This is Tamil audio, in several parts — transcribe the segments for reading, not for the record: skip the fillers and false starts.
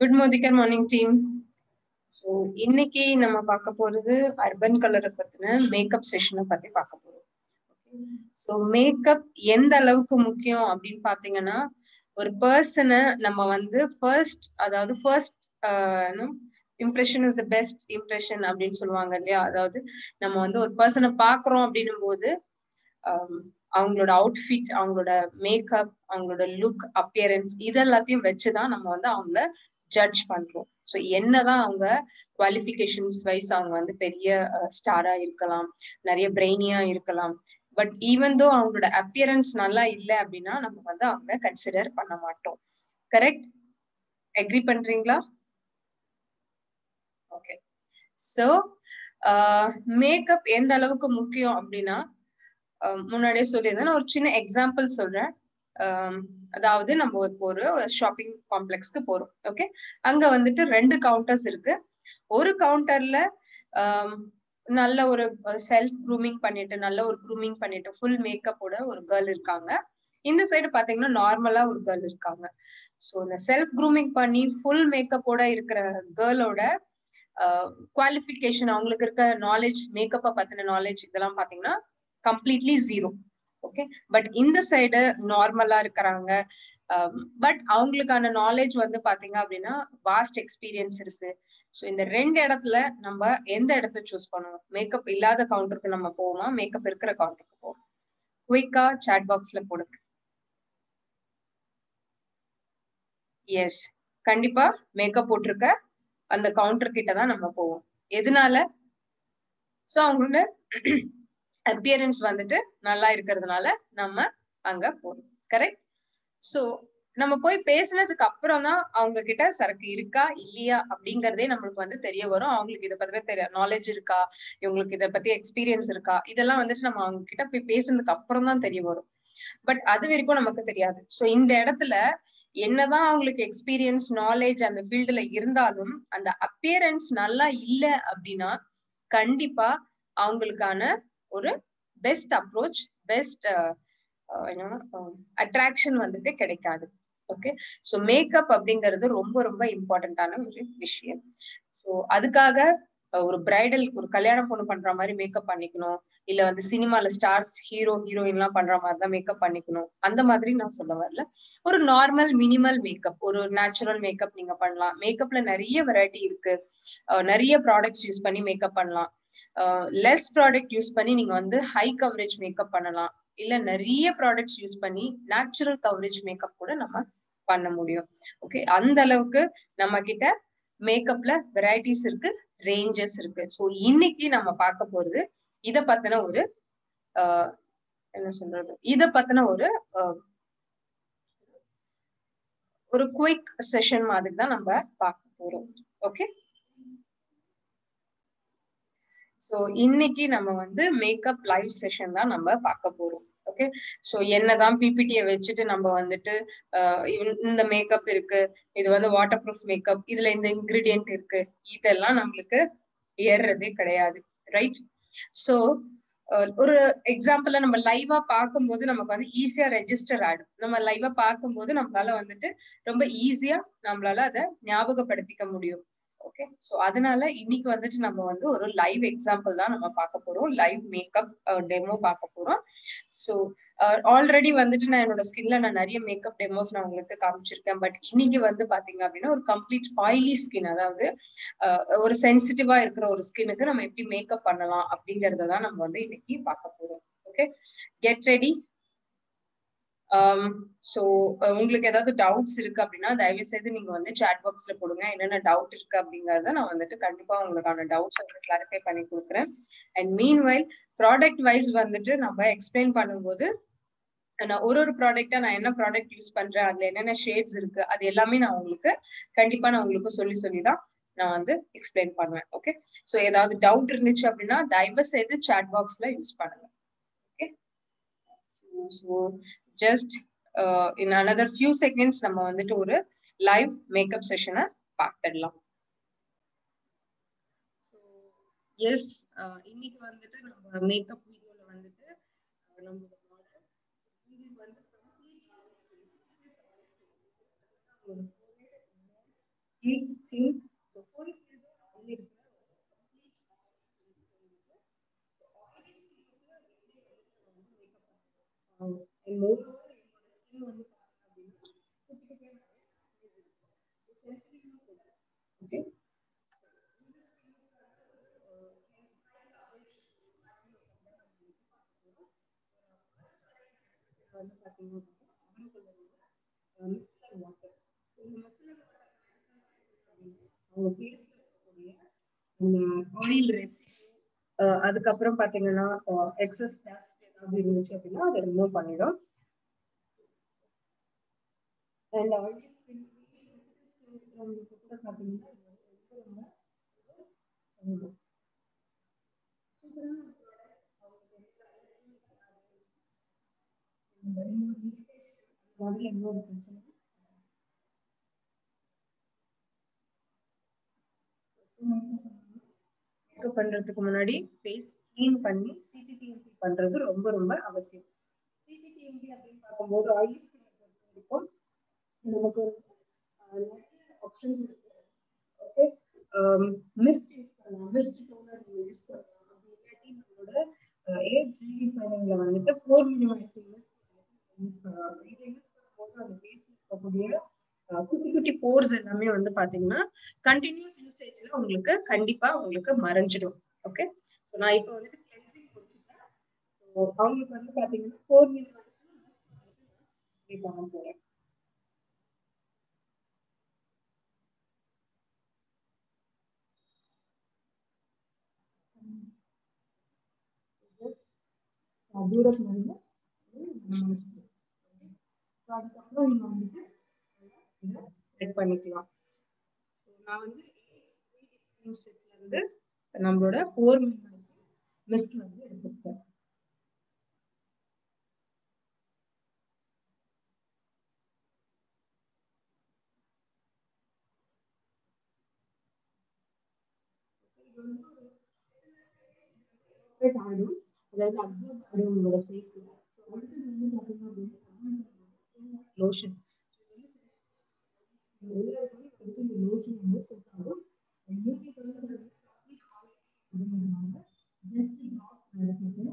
Good morning team. ஸோ இன்னைக்கு நம்ம பார்க்க போறது அர்பன் கலரை பத்தின மேக்கப் செஷனை பத்தி பார்க்க போறோம். ஸோ மேக்கப் எந்த அளவுக்கு முக்கியம் அப்படின்னு பாத்தீங்கன்னா, ஒரு பர்சனை நம்ம வந்து first impression is the best impression அப்படின்னு சொல்லுவாங்க இல்லையா? அதாவது நம்ம வந்து ஒரு பர்சனை பாக்குறோம் அப்படின்னும் போது அவங்களோட அவுட்ஃபிட், அவங்களோட மேக்கப், அவங்களோட லுக், அப்பியரன்ஸ் இதெல்லாத்தையும் வச்சுதான் நம்ம வந்து அவங்கள ஜட்ஜ் பண்றோம். ஸோ என்னதான் அவங்க குவாலிஃபிகேஷன்ஸ் வைஸ் அவங்க வந்து பெரிய ஸ்டாரா இருக்கலாம், நிறைய பிரெயினியா இருக்கலாம். பட் ஈவன் தோ அவங்களோட அப்பியரன்ஸ் நல்லா இல்லை அப்படின்னா நம்ம வந்து அவங்க கன்சிடர் பண்ண மாட்டோம். கரெக்ட்? அக்ரி பண்றீங்களா? ஓகே. ஸோ மேக்கப் எந்த அளவுக்கு முக்கியம் அப்படின்னா, முன்னாடியே சொல்லியிருந்தேன். நான் ஒரு சின்ன எக்ஸாம்பிள் சொல்றேன். அதாவது நம்ம ஒரு ஷாப்பிங் காம்ப்ளெக்ஸ்க்கு போறோம். ஓகே, அங்க வந்துட்டு 2 கவுண்டர்ஸ் இருக்கு. ஒரு கவுண்டர்ல நல்ல ஒரு செல்ஃப் க்ரூமிங் பண்ணிட்டு, நல்ல ஒரு க்ரூமிங் பண்ணிட்டு ஃபுல் மேக்கப்போட ஒரு கேர்ள் இருக்காங்க. இந்த சைடு பாத்தீங்கன்னா நார்மலா ஒரு கேர்ள் இருக்காங்க. ஸோ இந்த செல்ஃப் க்ரூமிங் பண்ணி ஃபுல் மேக்கப்போட இருக்கிற கேர்ளோட குவாலிஃபிகேஷன், அவங்களுக்கு இருக்க நாலேஜ், மேக்கப்பை பத்தின நாலேஜ் இதெல்லாம் பாத்தீங்கன்னா கம்ப்ளீட்லி ஜீரோ. ஓகே, பட் இந்த சைடு நார்மலா இருக்கிறாங்க. பட் அவங்களுக்கான நாலேஜ் வந்து பாத்தீங்க அப்படின்னா வாஸ்ட் எக்ஸ்பீரியன்ஸ் இருக்கு. ஸோ இந்த 2 இடத்துல நம்ம எந்த இடத்த சூஸ் பண்ணுவோம்? மேக்கப் இல்லாத கவுண்டருக்கு நம்ம போவோமா, மேக்கப் இருக்கிற கவுண்டருக்கு போவோம்? குயிக்கா சாட் பாக்ஸ்ல போடுங்க. எஸ், கண்டிப்பா மேக்கப் போட்டிருக்க அந்த கவுண்டர் கிட்ட தான் நம்ம போவோம். எதனால? ஸோ அவங்களோட அப்பியரன்ஸ் வந்துட்டு நல்லா இருக்கிறதுனால நம்ம அங்க போறோம். கரெக்ட்? சோ நம்ம போய் பேசினதுக்கு அப்புறம் தான் அவங்க கிட்ட சரக்கு இருக்கா இல்லையா அப்படிங்கறதே நம்மளுக்கு வந்து தெரிய வரும். அவங்களுக்கு இதை பத்தி நாலேஜ் இருக்கா, இவங்களுக்கு இதை பத்தி எக்ஸ்பீரியன்ஸ் இருக்கா, இதெல்லாம் வந்துட்டு நம்ம அவங்க கிட்ட போய் பேசினதுக்கு அப்புறம் தான் தெரிய வரும். பட் அது வரைக்கும் நமக்கு தெரியாது. சோ இந்த இடத்துல என்னதான் அவங்களுக்கு எக்ஸ்பீரியன்ஸ், நாலேஜ் அந்த ஃபீல்டுல இருந்தாலும் அந்த அப்பியரன்ஸ் நல்லா இல்ல அப்படின்னா கண்டிப்பா அவங்களுக்கான ஒரு பெஸ்ட் அப்ரோச், பெஸ்ட் அட்ராக்ஷன் வந்துட்டு கிடைக்காது. ஓகே, சோ மேக்கப் அப்படிங்கிறது ரொம்ப ரொம்ப இம்பார்ட்டன்டான ஒரு விஷயம். சோ அதுக்காக ஒரு பிரைடல், ஒரு கல்யாண பொண்ணு பண்ற மாதிரி மேக்கப் பண்ணிக்கணும், இல்ல வந்து சினிமால ஸ்டார்ஸ், ஹீரோ ஹீரோயின் எல்லாம் பண்ற மாதிரி தான் மேக்கப் பண்ணிக்கணும், அந்த மாதிரி நான் சொல்ல வரல. ஒரு நார்மல் மினிமல் மேக்கப், ஒரு நேச்சுரல் மேக்கப் நீங்க பண்ணலாம். மேக்கப்ல நிறைய வெரைட்டி இருக்கு. நிறைய ப்ராடக்ட்ஸ் யூஸ் பண்ணி மேக்கப் பண்ணலாம். லெஸ் ப்ராடக்ட் யூஸ் பண்ணி நீங்க வந்து ஹை கவரேஜ் மேக்கப் பண்ணலாம். இல்ல நிறைய ப்ராடக்ட்ஸ் யூஸ் பண்ணி நேச்சுரல் கவரேஜ் மேக்கப் கூட நம்ம பண்ண முடியும். ஓகே, அந்த அளவுக்கு நம்ம கிட்ட மேக்கப்ல வெரைட்டிஸ் இருக்கு, ரேஞ்சஸ் இருக்கு. ஸோ இன்னைக்கு நம்ம பார்க்க போறது இத பத்தின ஒரு என்ன சொல்றது, இத பத்தின ஒரு குயிக் செஷன் மாதிரி தான் நம்ம பார்க்க போறோம். ஓகே, சோ இன்னைக்கு நம்ம வந்து மேக்கப் லைவ் செஷன் தான் நம்ம பார்க்க போறோம். ஓகே, சோ என்னதான் பிபிடியை வச்சுட்டு நம்ம வந்துட்டு இந்த மேக்கப் இருக்கு, இது வந்து வாட்டர் ப்ரூஃப் மேக்கப், இதுல இந்த இன்கிரீடியன்ட் இருக்கு, இதெல்லாம் நம்மளுக்கு ஏறுறதே கிடையாது. ரைட்? சோ ஒரு எக்ஸாம்பிள நம்ம லைவா பார்க்கும்போது நமக்கு வந்து ஈஸியா ரெஜிஸ்டர் ஆகும். நம்ம லைவா பார்க்கும்போது நம்மளால வந்துட்டு ரொம்ப ஈஸியா நம்மளால அதை ஞாபகப்படுத்திக்க முடியும். ஓகே, சோ அதனால இன்னைக்கு வந்துட்டு நம்ம வந்து ஒரு லைவ் எக்ஸாம்பிள் தான் நம்ம பார்க்க போறோம். லைவ் மேக்கப் டெமோ பார்க்க போறோம். சோ ஆல்ரெடி வந்துட்டு நான் என்னோட ஸ்கின்ல நான் நிறைய மேக்கப் டெமோஸ் நான் உங்களுக்கு காமிச்சிருக்கேன். பட் இன்னைக்கு வந்து பாத்தீங்க அப்படின்னா ஒரு கம்ப்ளீட் ஆயிலி ஸ்கின், அதாவது ஒரு சென்சிட்டிவா இருக்கிற ஒரு ஸ்கின்னுக்கு நம்ம எப்படி மேக்கப் பண்ணலாம் அப்படிங்கறதான் நம்ம வந்து இன்னைக்கு பார்க்க போறோம். Okay, get ready. சோ உங்களுக்கு ஏதாவது டவுட்ஸ் இருக்கு அப்படின்னா தயவு செய்து நீங்க வந்து சாட் பாக்ஸ்ல போடுங்க. என்னென்ன டவுட் இருக்கு அப்படிங்கறத நான் வந்துட்டு கண்டிப்பா உங்களுக்கான டவுட்ஸ் வந்து கிளாரிஃபை பண்ணி கொடுக்குறேன். அண்ட் மீன்வைல் ப்ராடக்ட் வைஸ் வந்துட்டு நம்ம எக்ஸ்பிளைன் பண்ணும்போது நான் ஒரு ப்ராடக்டா நான் என்ன ப்ராடக்ட் யூஸ் பண்றேன், அதுல என்னென்ன ஷேட்ஸ் இருக்கு, அது எல்லாமே நான் உங்களுக்கு கண்டிப்பா நான் உங்களுக்கு சொல்லிதான் நான் வந்து எக்ஸ்பிளைன் பண்ணுவேன். ஓகே, சோ ஏதாவது டவுட் இருந்துச்சு அப்படின்னா தயவு செய்து சாட் பாக்ஸ்ல யூஸ் பண்ணுங்க. Okay, so just in another few seconds நம்ம வந்துட்டு ஒரு லைவ் மேக்கப் செஷனை பார்த்துடலாம். எஸ், இன்னைக்கு வந்துட்டு நம்ம மேக்கப் வீடியோல வந்துட்டு நம்மளோட Heat skin. So full face oil இருக்கிற and moreover என்னோட skin வந்து பாத்தீங்க அப்படின்னா குட்டி குட்டியா sensitive கூட. Okay. வந்து பாத்தீங்க மிஸ்லர் வாட்டர். இந்த மிஸ்லர் வாட்டர் அவங்க ஃபேஸ்ல இருக்கக்கூடிய ஆயில் ரெசிடியூ, அதுக்கப்புறம் பாத்தீங்கன்னா எக்ஸஸ் டஸ்ட் ஏதாவது இருந்துச்சு அப்படின்னா அதை ரிமூவ் பண்ணிடும். அண்ட் ஆயிலி ஸ்கின் இருக்கிறவங்களுக்கு கூட பாத்தீங்கன்னா இன்னொரு பிரச்சனை மேக்கப் பண்றதுக்கு முன்னாடி ஃபேஸ் கிளீன் பண்ணி சிடிடிஎம்பி பண்றது ரொம்ப ரொம்ப அவசியம். சிடிடிஎம்பி அப்படின்னு பார்க்கும்போது ஆயிலி ஸ்கின் இருக்கும், நமக்கு நிறைய ஆப்ஷன்ஸ் இருக்கு. ஓகே, மிஸ்ட் யூஸ் பண்ணலாம், மிஸ்ட் டோனர் யூஸ் பண்ணலாம். அப்படி இல்லாட்டி நம்மளோட ஏஜ் ரீஃபைனிங்ல வந்துட்டு போர் மினிமைசிங் மிஸ்ட் யூஸ் பண்ணலாம். இதை யூஸ் பண்ணும்போது அந்த ஃபேஸ்ல இருக்கக்கூடிய குட்டி குட்டி போர்ஸ் எல்லாமே வந்து பாத்தீங்கன்னா கண்டினியூஸ் யூசேஜ்ல உங்களுக்கு கண்டிப்பா உங்களுக்கு மறைஞ்சிடும். ஓகே, ஸோ நான் இப்போ வந்துட்டு கிளென்சிங் கொடுத்துட்டேன். அவங்களுக்கு வந்து பாத்தீங்கன்னா 4 மினிட்ஸ் பண்ண போறேன். தூரத்துல இருந்து அதுக்கப்புறம் நீங்க வந்துட்டு இதை செட் பண்ணிக்கலாம். நான் வந்து இருந்து நம்மளோட 4 மிஸ்ட் வந்து எடுத்துக்கிட்டேன். ஆடும், அதாவது அப்சர்வ் ஆடும் உங்களோட ஃபேஸ்ல. அடுத்தது வந்து பாத்தீங்க அப்படின்னா லோஷன். எல்லாருக்குமே அடுத்து இந்த லோஷன் வந்து செட் ஆகும். யூடியூப் வந்து அப்படிங்கிறதுனால ஜஸ்ட் ட்ராப் எடுத்துட்டு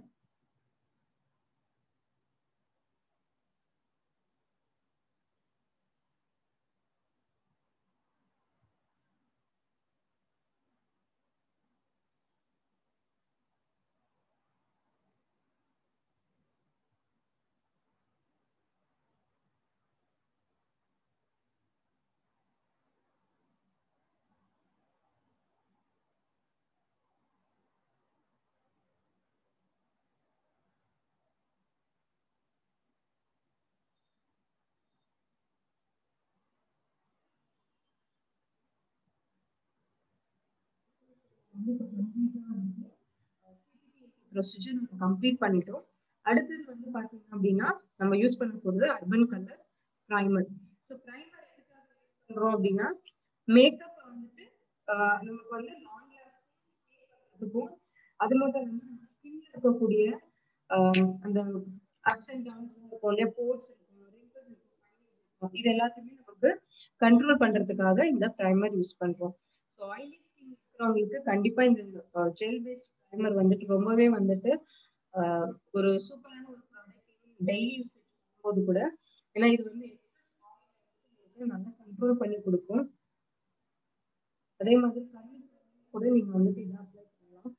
ப்ரொசீஜர் நம்ம கம்ப்ளீட் பண்ணிட்டோம். அடுத்தது வந்து பாத்தீங்க அப்படின்னா நம்ம யூஸ் பண்ண போறது urban colour primer. So primer எதுக்காக யூஸ் பண்றோம் அப்படின்னா மேக்கப் வந்துட்டு நமக்கு வந்து லாங் லாஸ்டிங், அது மட்டும் இல்லாம ஸ்கின்ல இருக்கக்கூடிய அந்த அப்ஸ் அண்ட் டவுன்ஸ் இருக்கும், போர்ஸ் இருக்கும், இது எல்லாத்தையுமே நமக்கு கண்ட்ரோல் பண்றதுக்காக இந்த பிரைமர் யூஸ் பண்றோம். ஸோ ஆயிலி ஸ்கின் இருக்கிறவங்களுக்கு கண்டிப்பா இந்த ஜெல் பேஸ்ட் பிரைமர் வந்துட்டு ரொம்பவே வந்துட்டு ஒரு சூப்பரான ஒரு ப்ராடக்ட் டெய்லி யூஸ் போது கூட. ஏன்னா இது வந்து நல்லா கண்ட்ரோல் பண்ணி கொடுக்கும். அதே மாதிரி கூட நீங்க வந்துட்டு இதை அப்ளை பண்ணலாம்.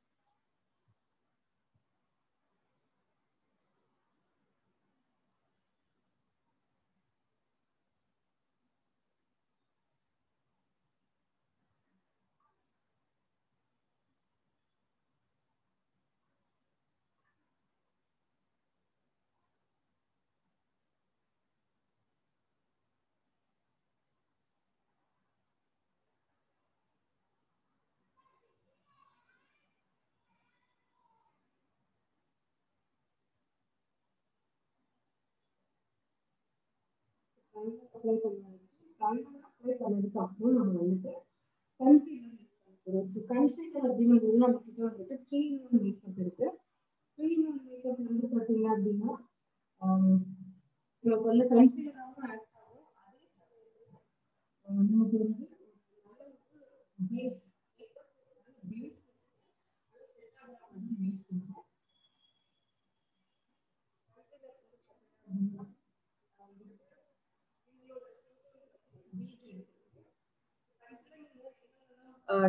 அப்ளை பண்ணதுக்கு அப்புறம் நம்ம வந்துட்டு கன்சீலர் யூஸ் பண்ணுறோம். கன்சீலர் அப்படிங்கிறது நம்ம கிட்ட வந்துட்டு 3-in-1 மேக்கப் இருக்கு. 3-in-1 மேக்கப் வந்து பாத்தீங்க அப்படின்னா நமக்கு வந்து கன்சீலராகவும் ஆக்ட் ஆகும், அதே சமயத்துல நமக்கு வந்து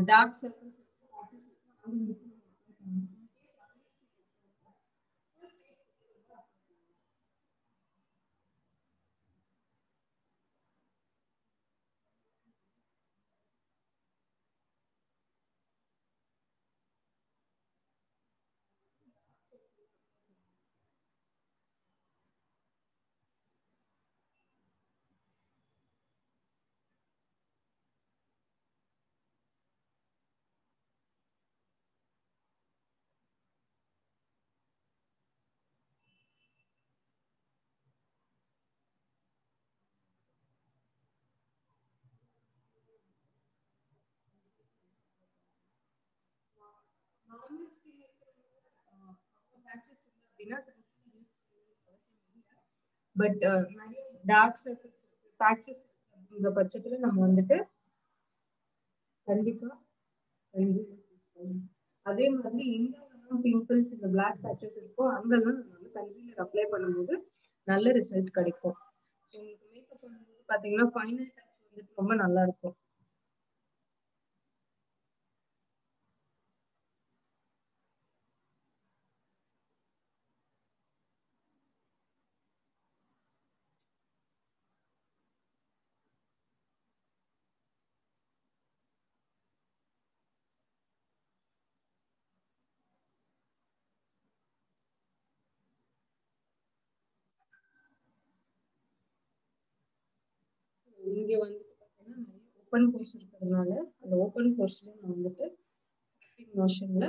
dark circles but dark circles patches அப்படிங்கிற பட்சத்துல நம்ம வந்துட்டு கண்டிப்பா concealer use பண்ணணும். அதே மாதிரி எங்கெல்லாம் பிம்பிள்ஸ் இந்த பிளாக் பேட்சஸ் இருக்கோ அங்கெல்லாம் நம்ம வந்து கன்சீலர் அப்ளை பண்ணும்போது நல்ல ரிசல்ட் கிடைக்கும். ஸோ உங்களுக்கு மேக்கப் பண்ணும்போது பாத்தீங்கன்னா ஃபைனல் டச் வந்துட்டு ரொம்ப நல்லா இருக்கும். இங்க வந்துட்டு பாத்தீங்கன்னா நிறைய ஓப்பன் போர்ஸ் இருக்கிறதுனால அந்த ஓப்பன் போர்ஸ்ல நான் வந்துட்டு மோஷன்ல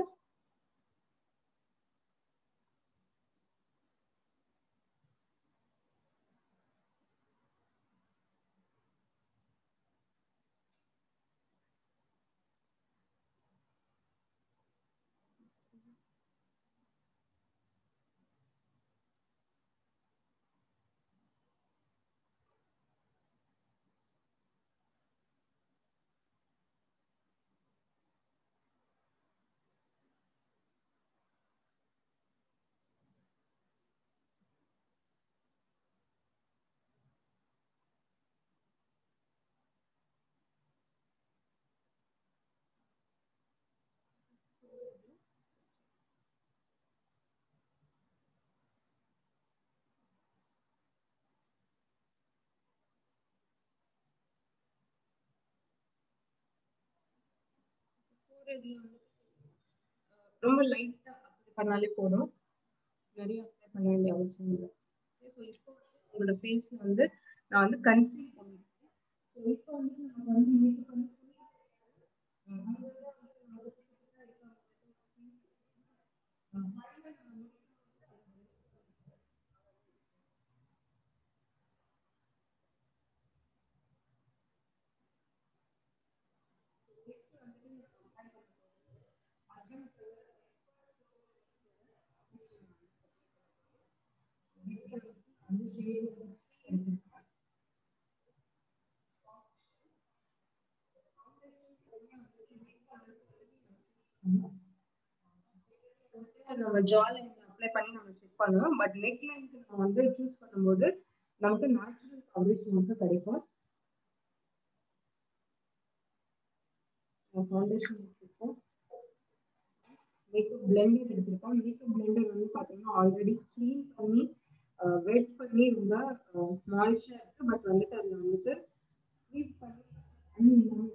ரொம்ப லைட்டா அப்ளை பண்ணாலே போதும். நிறைய அப்ளை பண்ண வேண்டிய அவசியம் இல்லை. ஸோ இப்போ உங்களோட ஃபேஸ் வந்து நான் வந்து கன்சீல் பண்ணிருக்கேன். ஸோ இப்போ வந்து நம்ம வந்து மேக்கப் பண்ணி அந்த ஷேட் நம்ம ஜாலைன் அப்ளை பண்ணி நம்ம செக் பண்ணுவோம். பட் நெக் லைனுக்கு நம்ம வந்து சூஸ் பண்ணும்போது நமக்கு நேச்சுரல் கவரேஜ் மட்டும் கிடைக்கும். ஃபவுண்டேஷன் எடுத்திருக்கோம், மேக்கப் பிளெண்டர் எடுத்திருக்கோம். மேக்கப் பிளெண்டர் வந்து பார்த்தீங்கன்னா ஆல்ரெடி க்ளீன் பண்ணி வெயிட் பண்ணி ரொம்ப மாய்ஸ்டா இருக்கு. பட் வந்துட்டு அதில் வந்துட்டு ஸ்queeze பண்ணி தண்ணி இல்லாம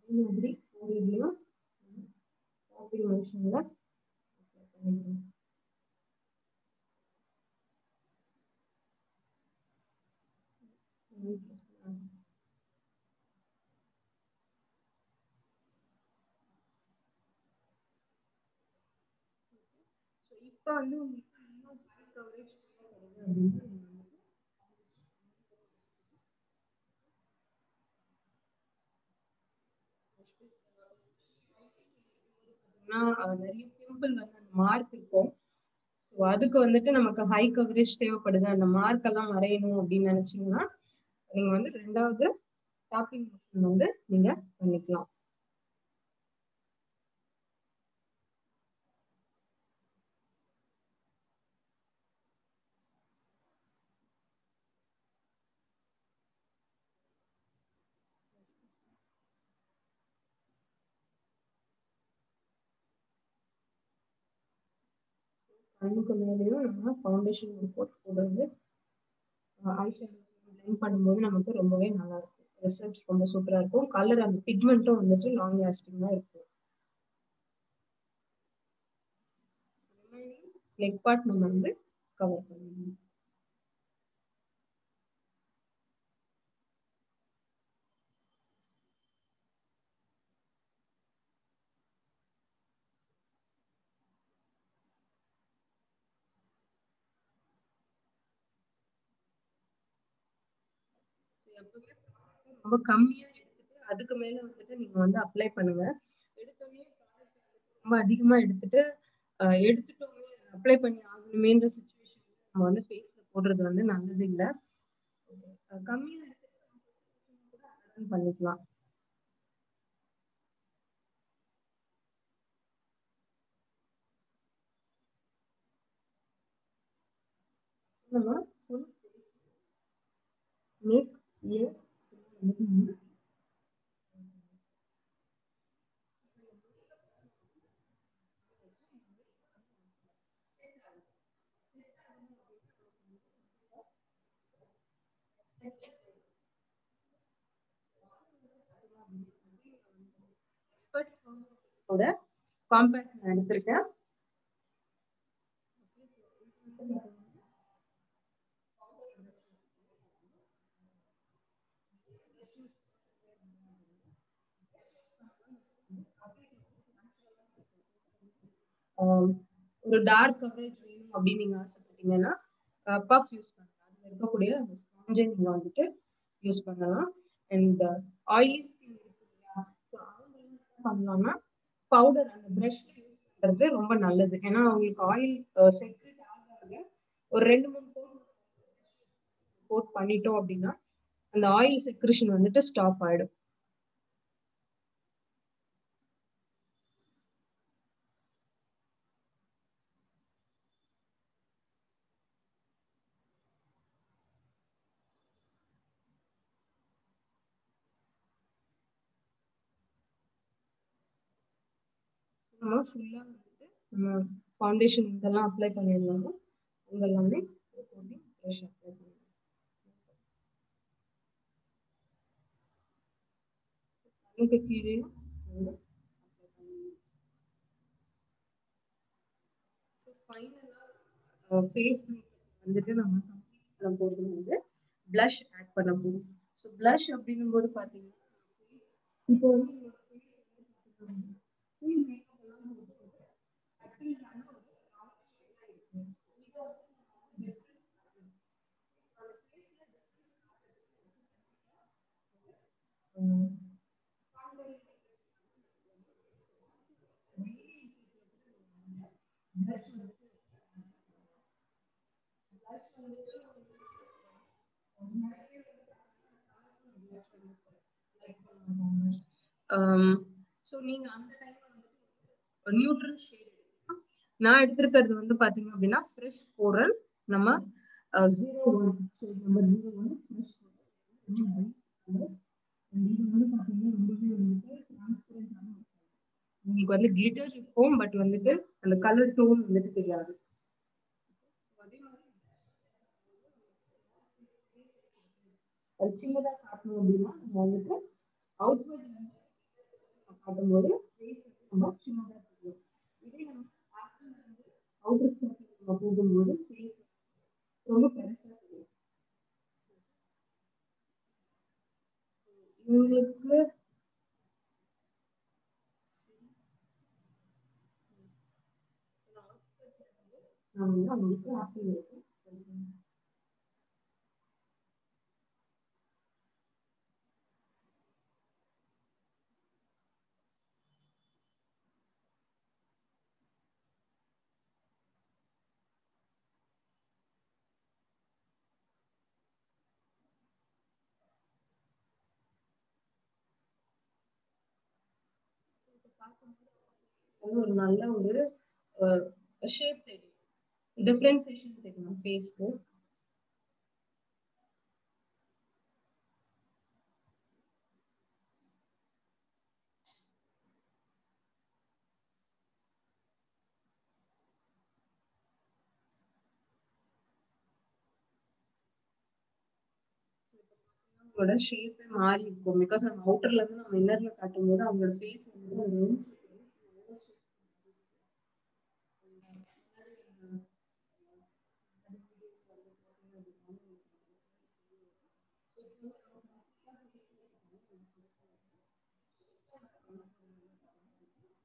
இந்த மாதிரி ஒரு இதுலயும் காப்பி மோஷன்ல பண்ணிக்கலாம். இப்போ வந்து உங்களுக்கு இன்னும் கவரேஜ் அப்படின்னா நிறைய பிம்பிள் வந்து அந்த மார்க் இருக்கும். ஸோ அதுக்கு வந்துட்டு நமக்கு ஹை கவரேஜ் தேவைப்படுது, அந்த மார்க் எல்லாம் மறையணும் அப்படின்னு நினைச்சீங்கன்னா நீங்க வந்து 2வது டாப்பிங் மோஷன் வந்து நீங்க பண்ணிக்கலாம். கண்ணுக்கு மேலேயும் நம்ம ஃபவுண்டேஷன் போட்டு போடுறது ஐ ஷேடோ பிளெண்ட் பண்ணும்போது நமக்கு ரொம்பவே நல்லா இருக்கும். ரிசல்ட் ரொம்ப சூப்பரா இருக்கும். கலர் அந்த பிக்மெண்ட்டும் வந்துட்டு லாங் லாஸ்டிங்கா இருக்கும். நெக் பார்ட் நம்ம வந்து கவர் பண்ணிடணும். ரொம்ப கம்மியா எடுத்துட்டு அதுக்கு மேல வந்துட்டு நீங்க வந்து அப்ளை பண்ணுங்க. எடுத்தோடனே ரொம்ப அதிகமா எடுத்துட்டு எடுத்துட்டோமே அப்ளை பண்ணி ஆகணுமேன்ற சுச்சுவேஷன் நம்ம வந்து ஃபேஸ்ல போடுறது வந்து நல்லது இல்ல. கம்மியா எடுத்துட்டு பண்ணிக்கலாம். நம்ம full neck, ears, காம்பேக்ட் நான் எடுத்திருக்கேன். ஒரு டார்க் கவரேஜ் வேணும் அப்படின்னு நீங்க ஆசைப்பட்டீங்கன்னா பஃப் யூஸ் பண்ணலாம். அதுல இருக்கக்கூடிய அந்த ஸ்பாஞ்சை நீங்க வந்துட்டு யூஸ் பண்ணலாம். அண்ட் ஆயிலி ஸ்கின் இருக்கு இல்லையா, ஸோ அவங்க என்ன பண்ணலாம்னா பவுடர் அந்த ப்ரஷ் யூஸ் பண்றது ரொம்ப நல்லது. ஏன்னா அவங்களுக்கு ஆயில் செக்ரெட் ஆக ஒரு 2-3 கோட் பண்ணிட்டோம் அப்படின்னா அந்த ஆயில் செக்ரிஷன் வந்துட்டு ஸ்டாப் ஆயிடும். நம்ம ஃபுல்லா வந்துட்டு நம்ம ஃபவுண்டேஷன் இதெல்லாம் அப்ளை பண்ணிடலாமோ அங்க எல்லாமே ப்ரஷ் அப்ளை பண்ணிடலாம். கண்ணுக்கு கீழே ஃபேஸ் வந்துட்டு நம்ம பண்ண போது வந்து பிளஷ் ஆட் பண்ண போதும். ஸோ பிளஷ் அப்படின்னும் போது பாத்தீங்கன்னா இப்போ வந்து ஸோ நீங்க அந்த டைம் நியூட்ரல் ஷேட் நான் எடுத்திருக்கிறது வந்து பாத்தீங்க அப்படின்னா ஃப்ரெஷ் கோரல் நம்ம 01 ஷேட் நம்பர் 01 ஃப்ரெஷ் கோரல். இது வந்து பாத்தீங்கன்னா ரொம்பவே வந்துட்டு டிரான்ஸ்பரண்டான உங்களுக்கு வந்து கிளிட்டர் இருக்கும், பட் வந்துட்டு அந்த கலர் டோன் வந்துட்டு தெரியாது. அது சின்னதா காட்டணும் அப்படின்னா நம்ம வந்துட்டு அவுட்வர்ட் காட்டும்போது ஃபேஸ் நம்ம சின்னதாக தெரியும். இதே நம்ம அவுட்டர் ஸ்டேட் நம்ம போகும்போது ஃபேஸ் ரொம்ப பெருசாக தெரியும். இவங்களுக்கு நான் வந்து அவங்களுக்கு ஆப்பிள் இருக்கும். ஒரு நல்ல ஒரு ஷேப் தெரியும், டிஃபரன்சியேஷன் தெரியும் ஃபேஸ்க்கு. அவங்களோட ஷேப்பே மாறி இருக்கும். பிகாஸ் நம்ம அவுட்டர்ல இருந்து நம்ம இன்னர்ல காட்டும் போது அவங்களோட ஃபேஸ் வந்து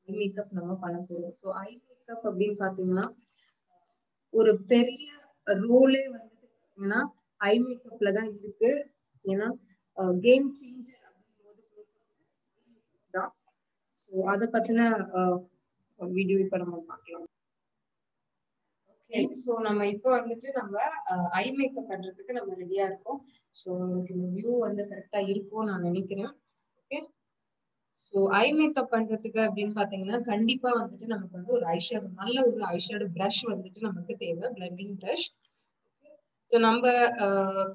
மேக்கப் நம்ம பண்ண போறோம். ஸோ ஐ மேக்கப் அப்படின்னு பாத்தீங்கன்னா ஒரு பெரிய ரோலே வந்து பாத்தீங்கன்னா ஐ மேக்கப்ல தான் இருக்கு. ஏன்னா கேம் சேஞ்சர் அப்படிங்கும்போது தான். ஸோ அதை பத்தின வீடியோ இப்ப நம்ம பார்க்கலாம். ஓகே, ஸோ நம்ம இப்போ வந்துட்டு நம்ம ஐ மேக்கப் பண்றதுக்கு நம்ம ரெடியா இருக்கோம். ஸோ உங்களுக்கு இந்த வியூ வந்து கரெக்டா இருக்கும் நான் நினைக்கிறேன். ஓகே, ஸோ ஐ மேக்கப் பண்றதுக்கு அப்படின்னு பாத்தீங்கன்னா கண்டிப்பா வந்துட்டு நமக்கு வந்து ஒரு ஐஷேடோ, நல்ல ஒரு ஐஷேடோ பிரஷ் வந்துட்டு நமக்கு தேவை, பிளெண்டிங் பிரஷ். ஸோ நம்ம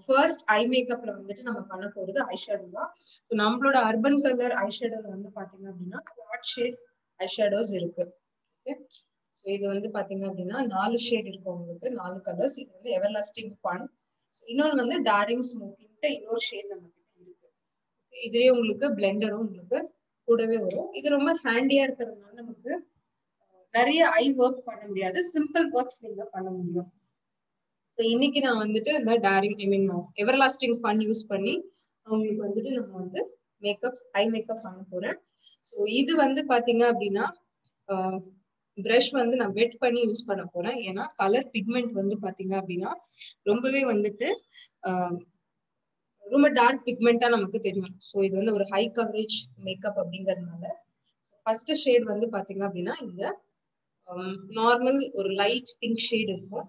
ஃபர்ஸ்ட் ஐ மேக்கப்ல வந்துட்டு நம்ம பண்ண போறது ஐஷேடோ தான். ஸோ நம்மளோட அர்பன் கலர் ஐஷேடோல வந்து பாத்தீங்க அப்படின்னா குவாட் ஷேட் ஐஷேடோஸ் இருக்கு. ஓகே, ஸோ இது வந்து பாத்தீங்க அப்படின்னா 4 ஷேட் இருக்கு உங்களுக்கு, 4 கலர்ஸ். இது வந்து எவர்லாஸ்டிங் ஃபன். இன்னொன்று வந்து டார்லிங் ஸ்மோக்கிங் இன்னொரு ஷேட் நம்ம கிட்ட இருக்கு. இதே உங்களுக்கு பிளெண்டரும் உங்களுக்கு கூடவே வரும். இது ரொம்ப ஹேண்டியா இருக்கிறதுனால நமக்கு நிறைய ஐ ஒர்க் பண்ண முடியாது, சிம்பிள் ஒர்க்ஸ் நீங்க பண்ண முடியும். ஸோ இன்னைக்கு நான் வந்துட்டு இந்த டார்லிங் எவர்லாஸ்டிங் ஃபன் யூஸ் பண்ணி அவங்களுக்கு வந்துட்டு நம்ம வந்து மேக்கப் ஐ மேக்கப் பண்ண போறேன். ஸோ இது வந்து பாத்தீங்க அப்படின்னா பிரஷ் வந்து நான் வெட் பண்ணி யூஸ் பண்ண போறேன். ஏன்னா கலர் பிக்மெண்ட் வந்து பாத்தீங்க அப்படின்னா ரொம்பவே வந்துட்டு ரொம்ப டார்க் பிக்மெண்டா நமக்கு தெரியும். ஸோ இது வந்து ஒரு ஹை கவரேஜ் மேக்கப் அப்படிங்கறதுனால ஃபர்ஸ்ட் ஷேட் வந்து பாத்தீங்க அப்படின்னா இந்த நார்மல் ஒரு லைட் பிங்க் ஷேட் இருக்கும்.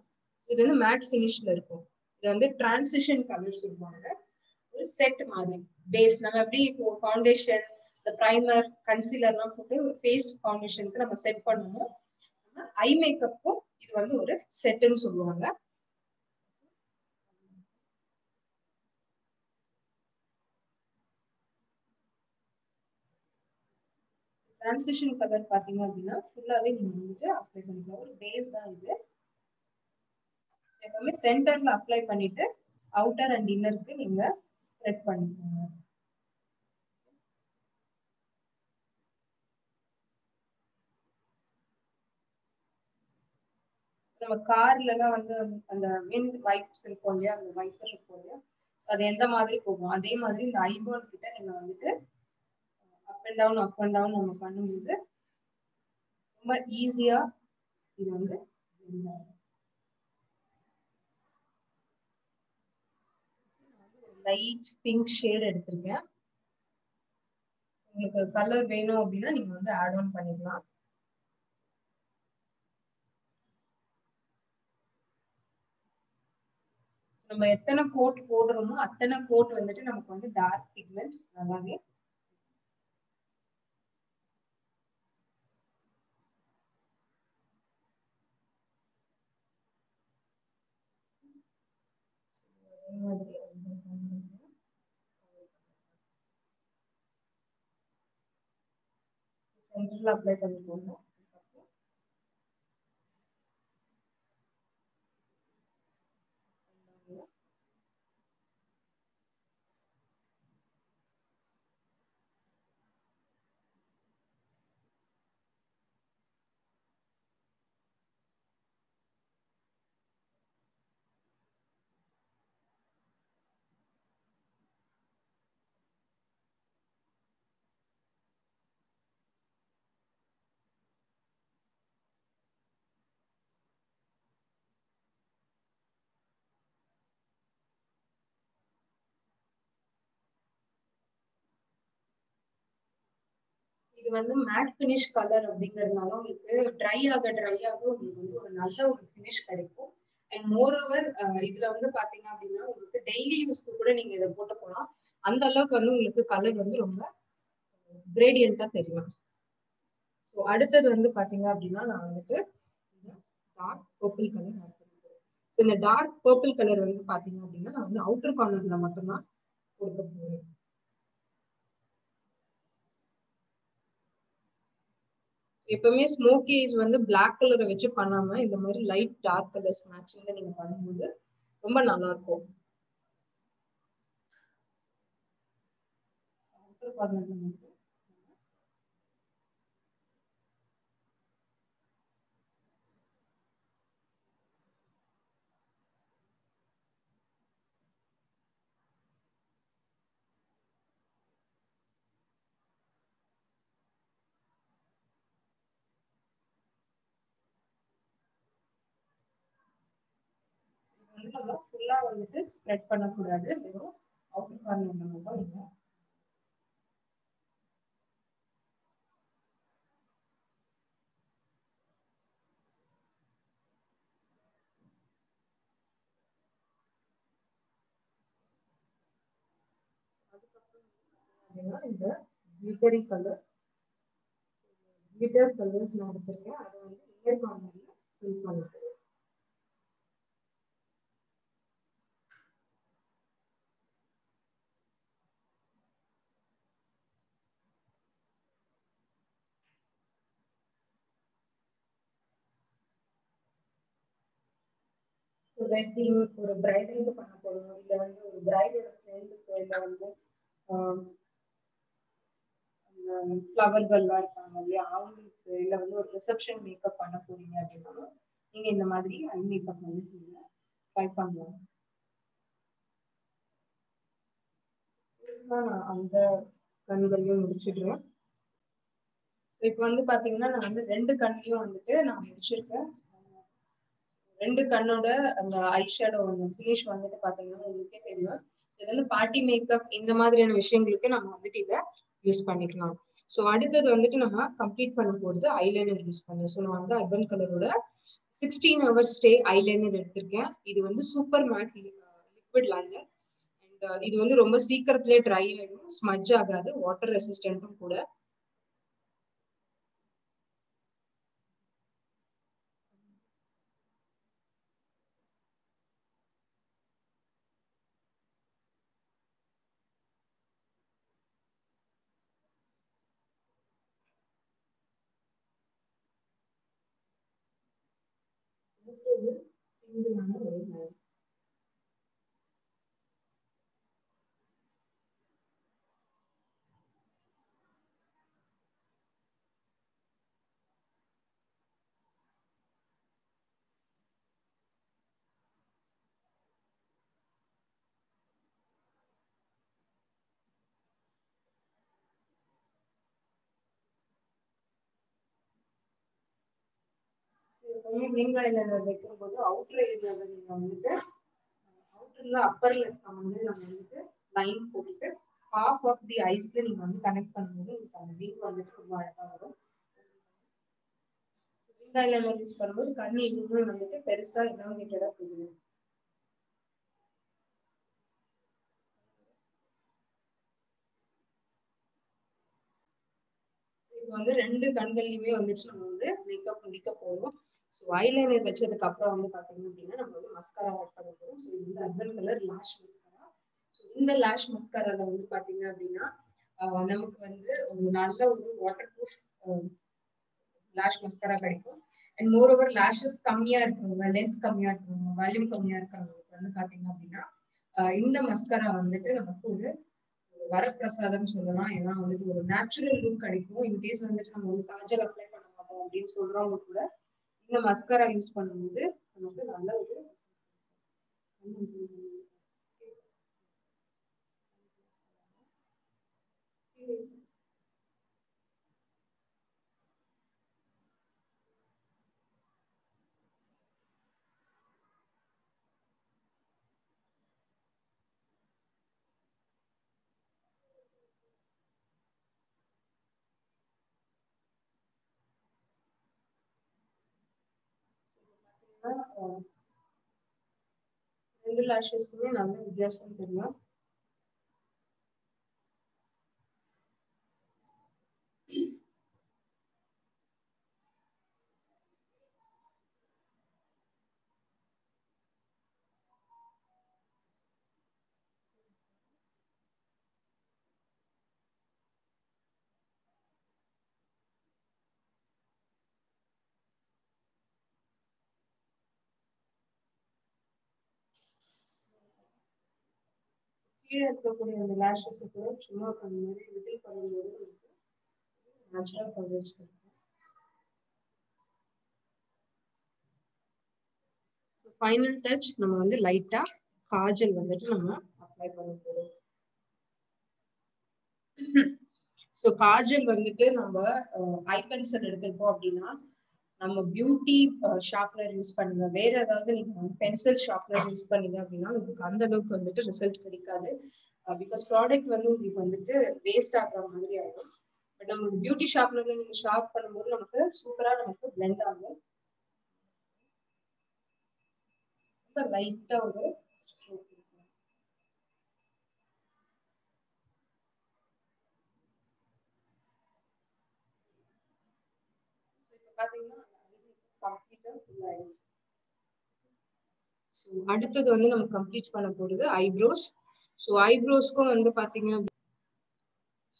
இது வந்து மேட் ஃபினிஷ்ல இருக்கும். இது வந்து டிரான்சிஷன் கலர் சொல்லுவாங்க. ஒரு செட் மாதிரி பேஸ் நம்ம எப்படி இப்போ ஃபவுண்டேஷன், இந்த பிரைமர், கன்சீலர்லாம் போட்டு ஒரு ஃபேஸ் ஃபவுண்டேஷனுக்கு நம்ம செட் பண்ணுவோம். ஐ மேக்கப்பும் இது வந்து ஒரு செட்னு சொல்லுவாங்க. டிரான்சிஷன் கலர் பாத்தீங்க அப்படின்னா ஃபுல்லாவே நீங்க வந்துட்டு அப்ளை பண்ணிக்கலாம். ஒரு பேஸ் தான் இது. எப்பவுமே சென்டர்ல அப்ளை பண்ணிட்டு அவுட்டர் அண்ட் இன்னருக்கு நீங்க ஸ்ப்ரெட் பண்ணிக்கோங்க. நம்ம கார்ல தான் வந்து அந்த விண்ட் வைப்ஸ் இருக்கும் இல்லையா, அந்த வைப்பர் இருக்கும் இல்லையா, அது எந்த மாதிரி போகும் அதே மாதிரி இந்த ஐபால் கிட்ட நீங்க வந்துட்டு அப் அண்ட் டவுன் நம்ம பண்ணும்போது ரொம்ப ஈஸியா இது வந்து லைட் பிங்க் ஷேட் எடுத்திருக்கேன். உங்களுக்கு கலர் வேணும் அப்படின்னா நீங்க வந்து ஆட் ஆன் பண்ணிக்கலாம். நம்ம எத்தனை கோட் போடுறோமோ அத்தனை கோட் வந்துட்டு நமக்கு வந்து டார்க் பிக்மெண்ட் நல்லாவே சென்டர்ல அப்ளை பண்ணிக்கோங்க. இது வந்து மேட் ஃபினிஷ் கலர் அப்படிங்கறதுனால உங்களுக்கு ட்ரை ஆக உங்களுக்கு வந்து ஒரு நல்ல ஒரு ஃபினிஷ் கிடைக்கும். அண்ட் மோர் ஓவர் இதுல வந்து பாத்தீங்க அப்படின்னா உங்களுக்கு டெய்லி யூஸ்க்கு கூட நீங்க இதை போட்டு போகலாம். அந்த அளவுக்கு வந்து உங்களுக்கு கலர் வந்து ரொம்ப கிரேடியண்டா தெரியும். ஸோ அடுத்தது வந்து பாத்தீங்க அப்படின்னா நான் வந்துட்டு டார்க் பர்பிள் கலர் ஆட் பண்ணிக்கிறேன். ஸோ இந்த டார்க் பர்பிள் கலர் வந்து பாத்தீங்க அப்படின்னா நான் வந்து அவுட்டர் கார்னர்ல மட்டும்தான் கொடுக்க போறேன். எப்பவுமே ஸ்மோக்கி ஐஸ் வந்து பிளாக் கலரை வச்சு பண்ணாம இந்த மாதிரி லைட் டார்க் கலர்ஸ் மேட்சிங்ல நீங்க பண்ணும்போது ரொம்ப நல்லா இருக்கும். நம்ம ஃபுல்லா வந்துட்டு ஸ்ப்ரெட் பண்ணக்கூடாது, வெறும் அவுட்டர் கார்னர்ல மட்டும் நீங்க இந்த கிளிட்டரி கலர் கிளிட்டர் கலர்ஸ் நான் எடுத்திருக்கேன். அதை வந்து இயர் கார்னர்ல ஃபில் பண்ணிக்கிறேன். வெட்டிங் ஒரு பிரைடலுக்கு பண்ண போறோம், இல்ல வந்து ஒரு பிரைடோட ஃப்ரெண்டுக்கு, இல்ல வந்து ஃப்ளவர்கள்லாம் இருக்காங்க இல்லையா அவங்களுக்கு, இல்ல வந்து ஒரு ரிசப்ஷன் மேக்கப் பண்ண போறீங்க அப்படின்னாலும் நீங்க இந்த மாதிரி ஐ மேக்கப் வந்து நீங்க ட்ரை பண்ணலாம். நான் அந்த கண்களையும் முடிச்சிடுறேன். இப்போ வந்து பாத்தீங்கன்னா நான் வந்து 2 கண்ணையும் வந்துட்டு நான் முடிச்சிருக்கேன். 2 கண்ணோட அந்த ஐ ஷேடோ ஃபினிஷ் வந்துட்டு பாத்தீங்கன்னா உங்களுக்கே தெரியும். இது வந்து பார்ட்டி மேக்கப் இந்த மாதிரியான விஷயங்களுக்கு நம்ம வந்துட்டு இதை யூஸ் பண்ணிக்கலாம். ஸோ அடுத்தது வந்துட்டு நம்ம கம்ப்ளீட் பண்ண போறது ஐலைனர் யூஸ் பண்ணுவோம். ஸோ நான் வந்து அர்பன் கலரோட 16 ஹவர்ஸ் ஸ்டே ஐலைனர் எடுத்திருக்கேன். இது வந்து super mat liquid liner. And இது வந்து ரொம்ப சீக்கிரத்திலே ட்ரை ஆயிடும், ஸ்மட்ஜ் ஆகாது, வாட்டர் ரெசிஸ்டன்ட்டும் கூட. சிங்கிளான ஒரு லைன். விங் ஐலைனர் வைக்கும்போது அவுட்டர் ஏரியாவில் நீங்க வந்துட்டு அவுட்டர்ல அப்பர்ல வந்து நம்ம வந்துட்டு லைன் போட்டுட்டு ஹாஃப் ஆஃப் தி ஐஸ்ல நீங்க வந்து கனெக்ட் பண்ணும்போது உங்களுக்கு அந்த விங் வந்துட்டு ரொம்ப அழகா வரும். விங் ஐலைனர் யூஸ் பண்ணும்போது கண்ணு இன்னுமே வந்துட்டு பெருசா எலாங்கேட்டடா தெரியும். இப்போ வந்து 2 கண்கள்லயுமே வந்துட்டு நம்ம வந்து மேக்கப் முடிக்க போறோம். ஸோ ஐலைனர் வச்சதுக்கு அப்புறம் வந்து பாத்தீங்க அப்படின்னா நம்ம வந்து மஸ்காரா ஆட் பண்ண போறோம். ஸோ இது வந்து urban colour lash mascara. So இந்த லாஷ் மஸ்காரால வந்து பாத்தீங்க அப்படின்னா நமக்கு வந்து ஒரு நல்ல ஒரு வாட்டர் ப்ரூஃப் லாஷ் மஸ்காரா கிடைக்கும். அண்ட் மோர் ஓவர் லாஷஸ் கம்மியா இருக்கிறவங்க, லென்த் கம்மியா இருக்கிறவங்க, வால்யூம் கம்மியா இருக்கிறவங்களுக்கு வந்து பாத்தீங்க அப்படின்னா இந்த மஸ்காரா வந்துட்டு நமக்கு ஒரு வரப்பிரசாதம் சொல்லலாம். ஏன்னா வந்துட்டு ஒரு நேச்சுரல் லுக் கிடைக்கும். இன்கேஸ் வந்துட்டு நம்ம வந்து காஜல் அப்ளை பண்ண மாட்டோம் அப்படின்னு சொல்றவங்க கூட இந்த மஸ்காரா யூஸ் பண்ணும்போது நமக்கு நல்ல ஒரு ரெண்டு lashes-க்குமே நல்ல வித்தியாசம் தெரியும். கீழே இருக்கக்கூடிய அந்த lashes கூட சும்மா அந்த மாதிரி விட்டில் பண்ணும்போது நேச்சுரல் கவரேஜ் கிடைக்கும். ஃபைனல் டச் நம்ம வந்து லைட்டா காஜல் வந்துட்டு நம்ம அப்ளை பண்ண போறோம். ஸோ காஜல் வந்துட்டு நம்ம ஐ பென்சில் எடுத்திருக்கோம் அப்படின்னா நம்ம பியூட்டி ஷார்ப்னர் யூஸ் பண்ணுங்க. வேற ஏதாவது நீங்க பென்சில் ஷார்ப்னர் யூஸ் பண்ணீங்க அப்படின்னா உங்களுக்கு அந்த அளவுக்கு வந்துட்டு ரிசல்ட் கிடைக்காது. பிகாஸ் ப்ராடக்ட் வந்து உங்களுக்கு வந்துட்டு வேஸ்ட் ஆகுற மாதிரி ஆகும். பட் நம்ம பியூட்டி ஷார்ப்னர்ல நீங்க ஷார்ப் பண்ணும்போது நமக்கு சூப்பரா நமக்கு பிளெண்ட் ஆகும். ரொம்ப லைட்டா ஒரு ஸ்ட்ரோக். பாத்தீங்கன்னா கம்ப்ளீட்டா ஃபுல் ஆயிடுச்சு. ஸோ அடுத்தது வந்து நம்ம கம்ப்ளீட் பண்ண போறது ஐப்ரோஸ். ஸோ ஐப்ரோஸ்க்கும் வந்து பாத்தீங்க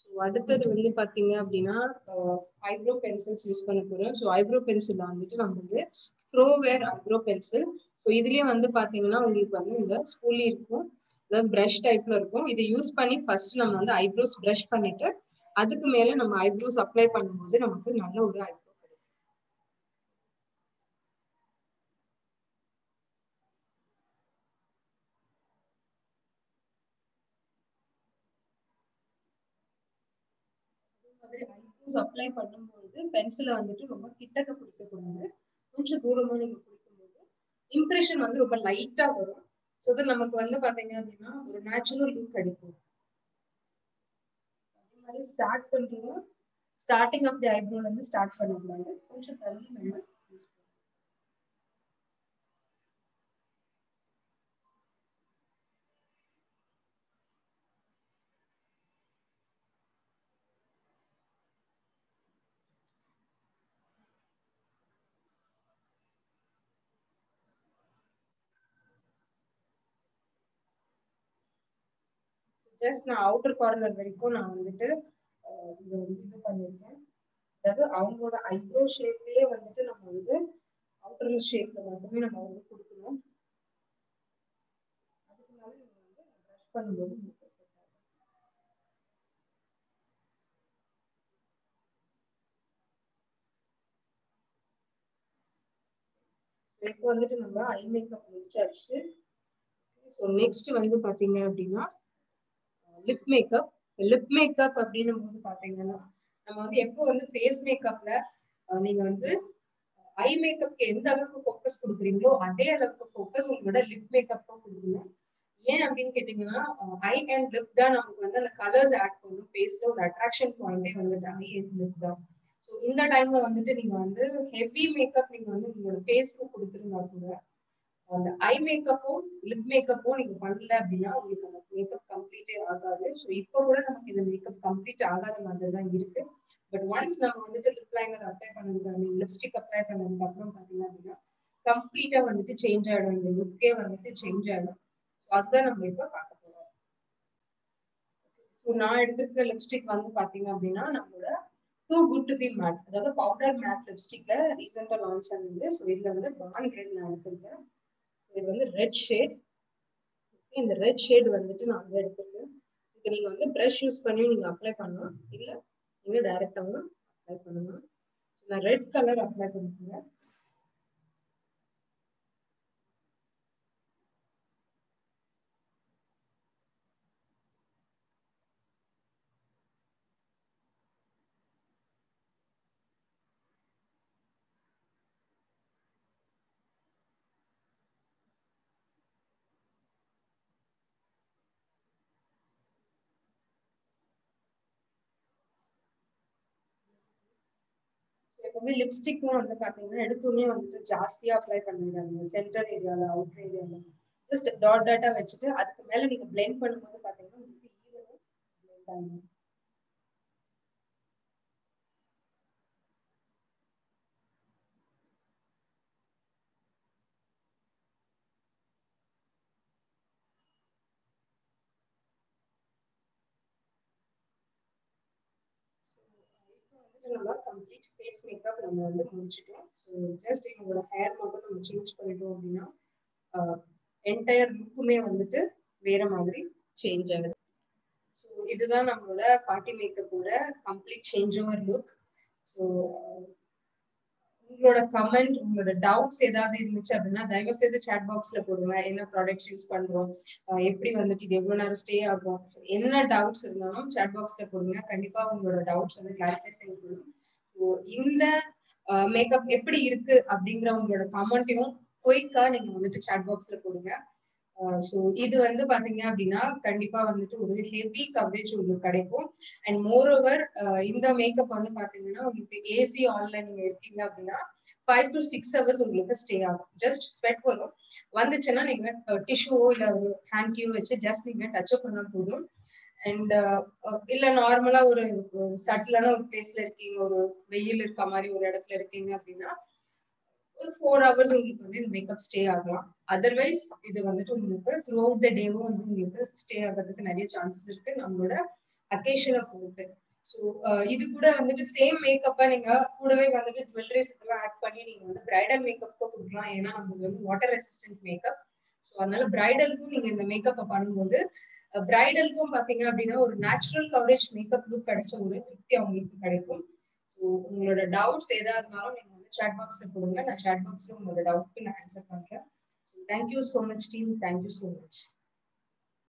ஸோ அடுத்தது வந்து பாத்தீங்க அப்படின்னா ஐப்ரோ பென்சில்ஸ் யூஸ் பண்ண போறோம். ஸோ ஐப்ரோ பென்சில் வந்துட்டு நம்ம வந்து ப்ரோவேர் ஐப்ரோ பென்சில். ஸோ இதுலயே வந்து பாத்தீங்கன்னா உங்களுக்கு வந்து இந்த ஸ்பூலி இருக்கும், பிரஷ் டைப்ல இருக்கும். இதை யூஸ் பண்ணி ஃபர்ஸ்ட் நம்ம வந்து ஐப்ரோஸ் பிரஷ் பண்ணிட்டு அதுக்கு மேல நம்ம ஐப்ரோஸ் அப்ளை பண்ணும்போது நமக்கு நல்ல ஒரு ஐப்ரோ. ஐப்ரோஸ் அப்ளை பண்ணும்போது பென்சிலை வந்துட்டு ரொம்ப கிட்டக்க பிடிக்க கூடாது, கொஞ்சம் தூரமா நீங்க பிடிக்கும்போது இம்ப்ரெஷன் வந்து ரொம்ப லைட்டா வரும். ஸோ அது நமக்கு வந்து பாத்தீங்க அப்படின்னா ஒரு நேச்சுரல் லுக் கிடைக்கும். அதே மாதிரி ஸ்டார்ட் பண்றோம், ஸ்டார்டிங் ஆஃப் தி ஐப்ரோல இருந்து ஸ்டார்ட் பண்ணக்கூடாது, கொஞ்சம் தள்ளி நம்ம ஜஸ்ட் நான் அவுட்டர் கார்னர் வரைக்கும் நான் வந்துட்டு இதை வந்து இது பண்ணிருக்கேன். அதாவது அவங்களோட ஐப்ரோ ஷேப்லயே வந்துட்டு நம்ம வந்து அவுட்டர் ஷேப்ல மட்டுமே நம்ம வந்து கொடுக்கணும். அதுக்குனால நீங்க வந்து ப்ரஷ் பண்ணும்போது இப்போ வந்துட்டு நம்ம ஐ மேக்கப் முடிச்சாச்சு. ஸோ நெக்ஸ்ட் வந்து பாத்தீங்க அப்படின்னா லிப் மேக்கப். லிப் மேக்கப் அப்படின்னும் போது பாத்தீங்கன்னா நம்ம வந்து எப்போ வந்து ஃபேஸ் மேக்கப்ல நீங்க வந்து ஐ மேக்கப்க்கு எந்த அளவுக்கு ஃபோக்கஸ் கொடுக்குறீங்களோ அதே அளவுக்கு ஃபோக்கஸ் உங்களோட லிப் மேக்கப்பும் கொடுக்கணும். ஏன் அப்படின்னு கேட்டீங்கன்னா ஐ அண்ட் லிப் தான் நமக்கு வந்து அந்த கலர்ஸ் ஆட் பண்ணும். ஃபேஸ்ல ஒரு அட்ராக்ஷன் பாயிண்டே வந்து ஐ அண்ட் லிப் தான். ஸோ இந்த டைம்ல வந்துட்டு நீங்க வந்து ஹெவி மேக்கப் நீங்க வந்து உங்களோட ஃபேஸ்க்கு கொடுத்துருந்தா கூட அந்த ஐ மேக்கப்பும் லிப் மேக்கப்பும் நீங்க பண்ணல அப்படின்னா உங்களுக்கு அந்த மேக்கப் கம்ப்ளீட்டே ஆகாது. ஸோ இப்போ கூட நமக்கு இந்த மேக்கப் கம்ப்ளீட் ஆகாத மாதிரி தான் இருக்கு. பட் ஒன்ஸ் நம்ம வந்துட்டு லிப் லைனர் அப்ளை பண்ணதுக்கு லிப்ஸ்டிக் அப்ளை பண்ணதுக்கு அப்புறம் பாத்தீங்க அப்படின்னா கம்ப்ளீட்டா வந்துட்டு சேஞ்ச் ஆயிடும், இந்த லுக்கே வந்துட்டு சேஞ்ச் ஆயிடும். ஸோ அதுதான் நம்ம இப்போ பார்க்க போறோம். ஸோ நான் எடுத்திருக்க லிப்ஸ்டிக் வந்து பாத்தீங்க அப்படின்னா நம்மளோட too good to be matte, அதாவது பவுடர் மேட் லிப்ஸ்டிக்ல ரீசெண்டா லான்ச் ஆனது. ஸோ இதுல வந்து பான் ரெட் நான் எடுத்திருக்கேன். இது வந்து ரெட் ஷேட். இந்த ரெட் ஷேட் வந்துட்டு நான் வந்து எடுத்திருக்கேன். இது நீங்க வந்து ப்ரஷ் யூஸ் பண்ணி நீங்க அப்ளை பண்ணலாம், இல்ல நீங்க டைரக்டாவும் அப்ளை பண்ணலாம். நான் ரெட் கலர் அப்ளை பண்ணிக்கிறேன். எப்பவுமே லிப்ஸ்டிக்கும் வந்து பாத்தீங்கன்னா எடுத்தோடனே வந்துட்டு ஜாஸ்தியா அப்ளை பண்ணிடுறாங்க சென்டர் ஏரியால அவுட்டர் ஏரியால. ஜஸ்ட் டாட் டாட்டா வச்சுட்டு அதுக்கு மேல நீங்க பிளெண்ட் பண்ணும்போது பாத்தீங்கன்னா உங்களுக்கு ஈவனா பிளெண்ட் ஆகும். நம்ம கம்ப்ளீட் ஃபேஸ் மேக்கப் நம்ம வந்து முடிச்சிட்டோம். ஸோ ஜஸ்ட் எங்களோட ஹேர் மட்டும் நம்ம சேஞ்ச் பண்ணிட்டோம் அப்படின்னா என்டையர் லுக்குமே வந்துட்டு வேற மாதிரி சேஞ்ச் ஆகுது. ஸோ இதுதான் நம்மளோட பார்ட்டி மேக்கப்போட complete change over look. So உங்களோட கமெண்ட், உங்களோட டவுட்ஸ் ஏதாவது இருந்துச்சு அப்படின்னா தயவு செய்து சாட் பாக்ஸ்ல போடுங்க. என்ன ப்ராடக்ட்ஸ் யூஸ் பண்றோம், எப்படி வந்துட்டு இது எவ்வளவு நேரம் ஸ்டே ஆகும், என்ன டவுட்ஸ் இருந்தாலும் சாட் பாக்ஸ்ல போடுங்க. கண்டிப்பா உங்களோட டவுட்ஸ் வந்து கிளாரிஃபை செய்யப்படும். ஸோ இந்த மேக்கப் எப்படி இருக்கு அப்படிங்கிற உங்களோட கமெண்ட்டையும் குயிக்கா நீங்க வந்துட்டு சாட் பாக்ஸ்ல போடுங்க. ஸோ இது வந்து பாத்தீங்க அப்படின்னா கண்டிப்பா வந்துட்டு ஒரு ஹெவி கவரேஜ் உங்களுக்கு கிடைக்கும். அண்ட் மோர் ஓவர் இந்த மேக்கப் வந்து பாத்தீங்கன்னா உங்களுக்கு ஏசி ஆன்ல நீங்க இருக்கீங்க அப்படின்னா 5 to 6 hours உங்களுக்கு ஸ்டே ஆகும். ஜஸ்ட் ஸ்வெட் வரும், வந்துச்சுன்னா நீங்க டிஷ்யூவோ இல்ல ஒரு ஹேண்ட் கியூ வச்சு ஜஸ்ட் நீங்க டச் அப் பண்ணா போதும். அண்ட் இல்ல நார்மலா ஒரு சட்டிலான ஒரு பிளேஸ்ல இருக்கீங்க, ஒரு வெயில் இருக்க மாதிரி ஒரு இடத்துல இருக்கீங்க அப்படின்னா ஒரு 4 hours உங்களுக்கு வந்து இந்த மேக்கப் ஸ்டே ஆகலாம். அதர்வைஸ் இது வந்துட்டு உங்களுக்கு த்ரூ அவுட் த டேவும் வந்து உங்களுக்கு ஸ்டே ஆகிறதுக்கு நிறைய சான்சஸ் இருக்கு நம்மளோட அக்கேஷனை பொறுத்து. ஸோ இது கூட வந்துட்டு சேம் மேக்கப்பா நீங்க கூடவே வந்துட்டு ஜுவல்லரிஸ் எல்லாம் ஆட் பண்ணி நீங்க வந்து பிரைடல் மேக்கப்க்கு கொடுக்கலாம். ஏன்னா நம்மளுக்கு வந்து வாட்டர் ரெசிஸ்டன்ட் மேக்கப். ஸோ அதனால பிரைடலுக்கும் நீங்க இந்த மேக்கப்பை பண்ணும்போது பிரைடலுக்கும் பாத்தீங்க அப்படின்னா ஒரு நேச்சுரல் கவரேஜ் மேக்கப் லுக் கிடைச்ச ஒரு திருப்தி அவங்களுக்கு கிடைக்கும். ஸோ உங்களோட டவுட்ஸ் எதா இருந்தாலும் நீங்க வந்து சாட் பாக்ஸ்ல போடுங்க. நான் சாட் பாக்ஸ்ல உங்களோட டவுட்க்கு நான் ஆன்சர் பண்றேன். Thank you so much team, thank you so much.